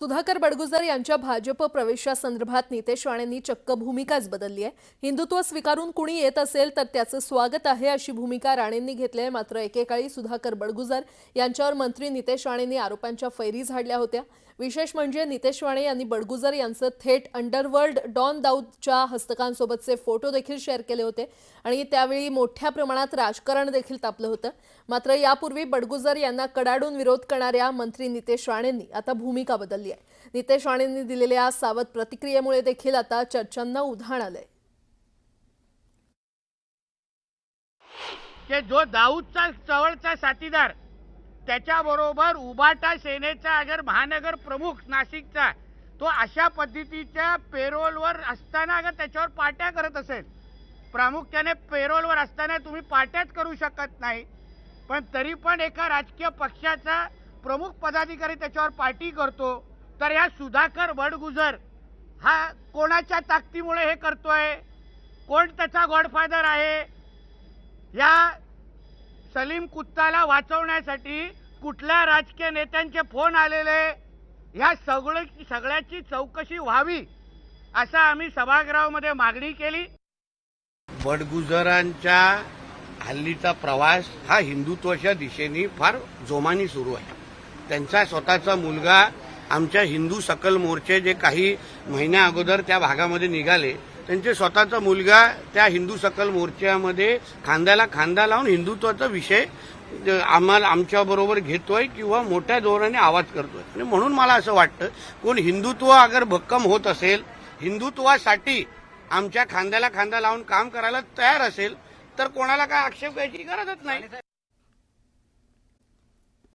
सुधाकर बडगुजर यांच्या भाजप प्रवेशासंदर्भात नितेश राणेंनी चक्क भूमिकाच बदलली आहे। हिंदुत्व स्वीकारून कुणी येत असेल तर त्याचं स्वागत आहे अशी भूमिका राणेंनी घेतली आहे। मात्र एकेकाळी सुधाकर बडगुजर यांच्यावर मंत्री नितेश राणेंनी आरोपांच्या फैरी झाडल्या होत्या। विशेष म्हणजे नितेश राणे यांनी बडगुजर यांचं थेट अंडरवर्ल्ड डॉन दाऊदच्या हस्तकांसोबतचे फोटो देखील शेअर केले होते आणि त्यावेळी मोठ्या प्रमाणात राजकारण देखील तापलं होतं। मात्र यापूर्वी बडगुजर यांना कडाडून विरोध करणाऱ्या मंत्री नितेश राणेंनी आता भूमिका बदलली आहे। नितेश राणेंनी दिलेल्या सावध प्रतिक्रियेमुळे देखील आता चर्चांना उधाण आलंय की जो दाऊदचा जवळचा साथीदार त्याच्याबरोबर उबाटा सेनेचा अगर महानगर प्रमुख नाशिकचा तो अशा पद्धतीच्या पेरोलवर असताना अगर त्याच्यावर पार्ट्या करत असेल, प्रामुख्याने पेरोलवर असताना तुम्ही पार्ट्याच करू शकत नाही, पण तरी पण एका राजकीय पक्षाचा प्रमुख पदाधिकारी त्याच्यावर पार्टी करतो, तर या सुधाकर बडगुजर हा कोणाच्या ताकदीमुळे हे करतोय? कोण त्याचा गॉडफादर आहे? या सलीम कुत्ताला वाचवण्यासाठी कुठल्या राजकीय नेत्यांचे फोन आलेले, या सगळ्याची चौकशी व्हावी असं आम्ही सभागृहामध्ये मागणी केली। बडगुजरांच्या हल्लीचा प्रवास हा हिंदुत्वाच्या दिशेने फार जोमाने सुरू आहे। त्यांचा स्वतःचा मुलगा आमच्या हिंदू सकल मोर्चे जे काही महिन्या अगोदर त्या भागामध्ये निघाले, त्यांचे स्वतःचा मुलगा त्या हिंदू सकल मोर्चामध्ये खांद्याला खांदा लावून हिंदुत्वाचा विषय आम्हाला आमच्याबरोबर घेतोय किंवा मोठ्या जोराने आवाज करतोय। आणि म्हणून मला असं वाटतं, कोण हिंदुत्व अगर भक्कम होत असेल, हिंदुत्वासाठी आमच्या खांद्याला खांदा लावून काम करायला तयार असेल, तर कोणाला काय आक्षेप घ्यायची गरजच नाही।